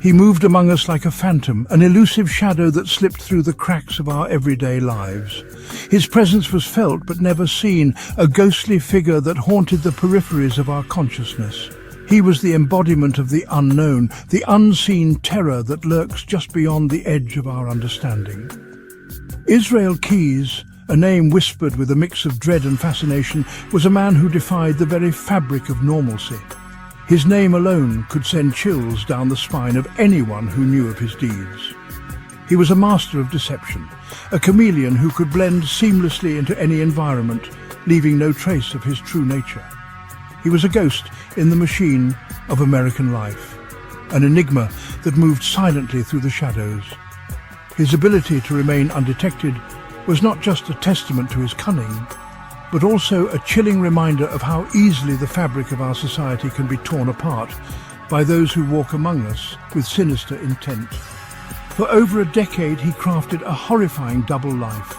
He moved among us like a phantom, an elusive shadow that slipped through the cracks of our everyday lives. His presence was felt but never seen, a ghostly figure that haunted the peripheries of our consciousness. He was the embodiment of the unknown, the unseen terror that lurks just beyond the edge of our understanding. Israel Keyes, a name whispered with a mix of dread and fascination, was a man who defied the very fabric of normalcy. His name alone could send chills down the spine of anyone who knew of his deeds. He was a master of deception, a chameleon who could blend seamlessly into any environment, leaving no trace of his true nature. He was a ghost in the machine of American life, an enigma that moved silently through the shadows. His ability to remain undetected was not just a testament to his cunning, but also a chilling reminder of how easily the fabric of our society can be torn apart by those who walk among us with sinister intent. For over a decade he crafted a horrifying double life,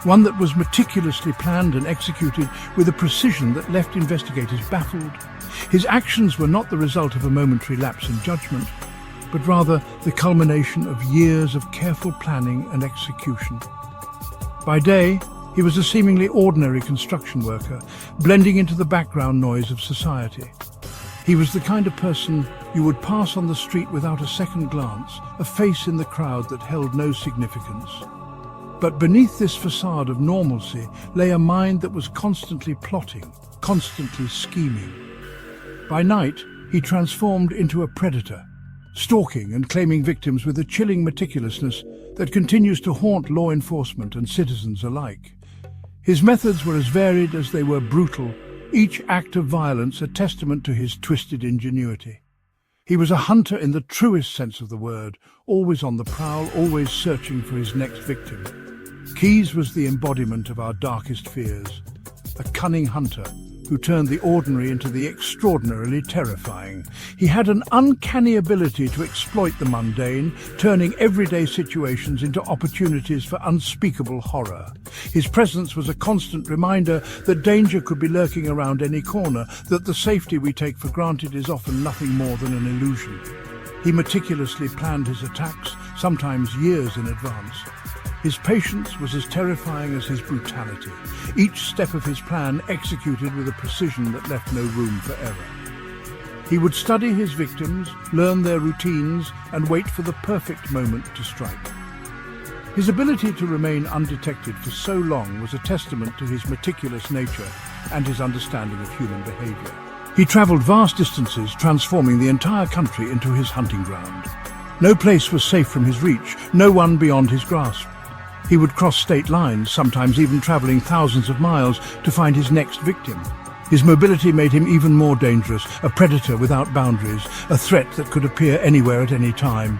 one that was meticulously planned and executed with a precision that left investigators baffled. His actions were not the result of a momentary lapse in judgment, but rather the culmination of years of careful planning and execution. By day, he was a seemingly ordinary construction worker, blending into the background noise of society. He was the kind of person you would pass on the street without a second glance, a face in the crowd that held no significance. But beneath this facade of normalcy lay a mind that was constantly plotting, constantly scheming. By night, he transformed into a predator, stalking and claiming victims with a chilling meticulousness that continues to haunt law enforcement and citizens alike. His methods were as varied as they were brutal, each act of violence a testament to his twisted ingenuity. He was a hunter in the truest sense of the word, always on the prowl, always searching for his next victim. Keyes was the embodiment of our darkest fears, a cunning hunter who turned the ordinary into the extraordinarily terrifying. He had an uncanny ability to exploit the mundane, turning everyday situations into opportunities for unspeakable horror. His presence was a constant reminder that danger could be lurking around any corner, that the safety we take for granted is often nothing more than an illusion. He meticulously planned his attacks, sometimes years in advance. His patience was as terrifying as his brutality, each step of his plan executed with a precision that left no room for error. He would study his victims, learn their routines, and wait for the perfect moment to strike. His ability to remain undetected for so long was a testament to his meticulous nature and his understanding of human behavior. He traveled vast distances, transforming the entire country into his hunting ground. No place was safe from his reach, no one beyond his grasp. He would cross state lines, sometimes even traveling thousands of miles to find his next victim. His mobility made him even more dangerous, a predator without boundaries, a threat that could appear anywhere at any time.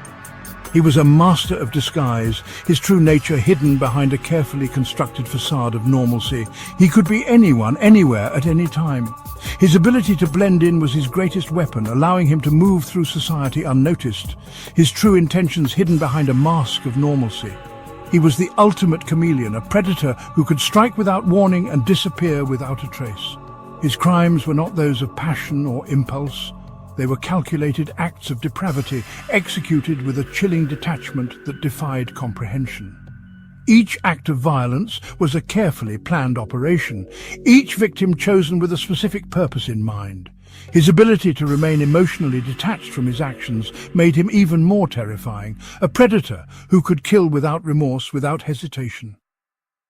He was a master of disguise, his true nature hidden behind a carefully constructed facade of normalcy. He could be anyone, anywhere, at any time. His ability to blend in was his greatest weapon, allowing him to move through society unnoticed, his true intentions hidden behind a mask of normalcy. He was the ultimate chameleon, a predator who could strike without warning and disappear without a trace. His crimes were not those of passion or impulse. They were calculated acts of depravity, executed with a chilling detachment that defied comprehension. Each act of violence was a carefully planned operation, each victim chosen with a specific purpose in mind. His ability to remain emotionally detached from his actions made him even more terrifying, a predator who could kill without remorse, without hesitation.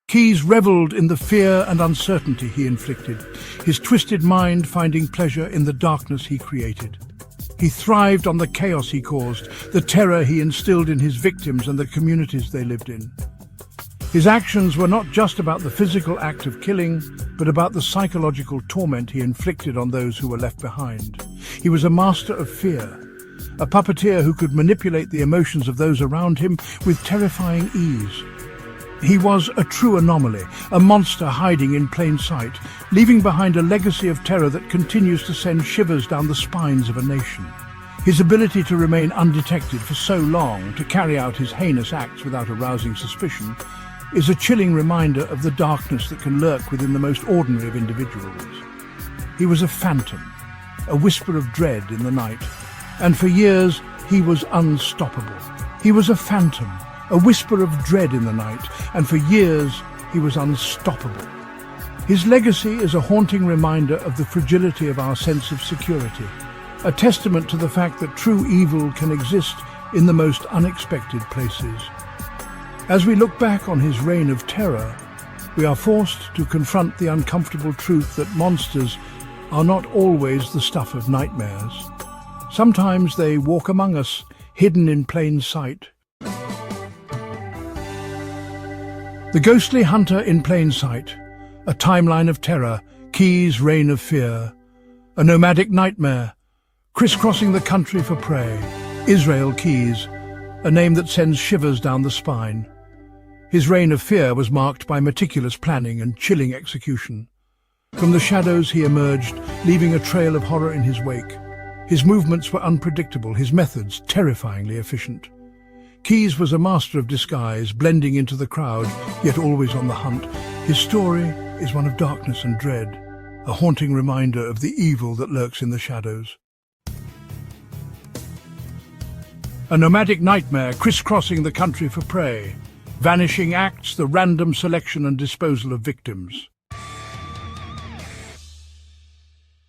Keyes reveled in the fear and uncertainty he inflicted, his twisted mind finding pleasure in the darkness he created. He thrived on the chaos he caused, the terror he instilled in his victims and the communities they lived in. His actions were not just about the physical act of killing, but about the psychological torment he inflicted on those who were left behind. He was a master of fear, a puppeteer who could manipulate the emotions of those around him with terrifying ease. He was a true anomaly, a monster hiding in plain sight, leaving behind a legacy of terror that continues to send shivers down the spines of a nation. His ability to remain undetected for so long, to carry out his heinous acts without arousing suspicion, is a chilling reminder of the darkness that can lurk within the most ordinary of individuals. He was a phantom, a whisper of dread in the night, and for years he was unstoppable. He was a phantom, a whisper of dread in the night, and for years he was unstoppable. His legacy is a haunting reminder of the fragility of our sense of security, a testament to the fact that true evil can exist in the most unexpected places. As we look back on his reign of terror, we are forced to confront the uncomfortable truth that monsters are not always the stuff of nightmares. Sometimes they walk among us, hidden in plain sight. The ghostly hunter in plain sight, a timeline of terror, Key's reign of fear, a nomadic nightmare, crisscrossing the country for prey. Israel Keyes, a name that sends shivers down the spine. His reign of fear was marked by meticulous planning and chilling execution. From the shadows he emerged, leaving a trail of horror in his wake. His movements were unpredictable, his methods terrifyingly efficient. Keyes was a master of disguise, blending into the crowd, yet always on the hunt. His story is one of darkness and dread, a haunting reminder of the evil that lurks in the shadows. A nomadic nightmare crisscrossing the country for prey. Vanishing acts, the random selection and disposal of victims.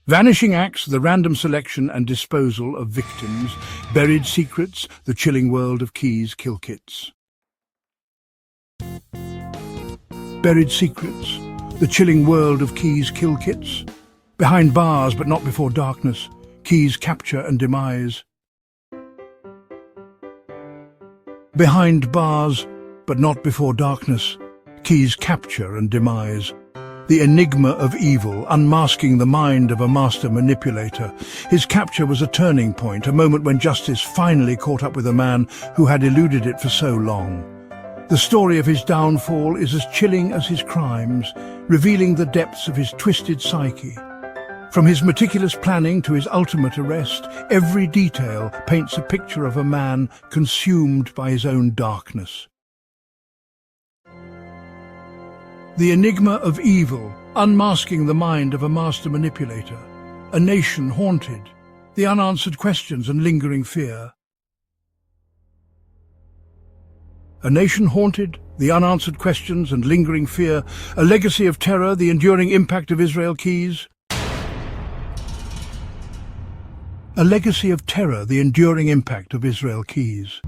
Vanishing acts, the random selection and disposal of victims. Buried secrets, the chilling world of Key's kill kits. Buried secrets, the chilling world of Key's kill kits. Behind bars but not before darkness, Key's capture and demise. Behind bars but not before darkness, Key's capture and demise. The enigma of evil, unmasking the mind of a master manipulator. His capture was a turning point, a moment when justice finally caught up with a man who had eluded it for so long. The story of his downfall is as chilling as his crimes, revealing the depths of his twisted psyche. From his meticulous planning to his ultimate arrest, every detail paints a picture of a man consumed by his own darkness. The enigma of evil, unmasking the mind of a master manipulator. A nation haunted, the unanswered questions and lingering fear. A nation haunted, the unanswered questions and lingering fear. A legacy of terror, the enduring impact of Israel Keyes. A legacy of terror, the enduring impact of Israel Keyes.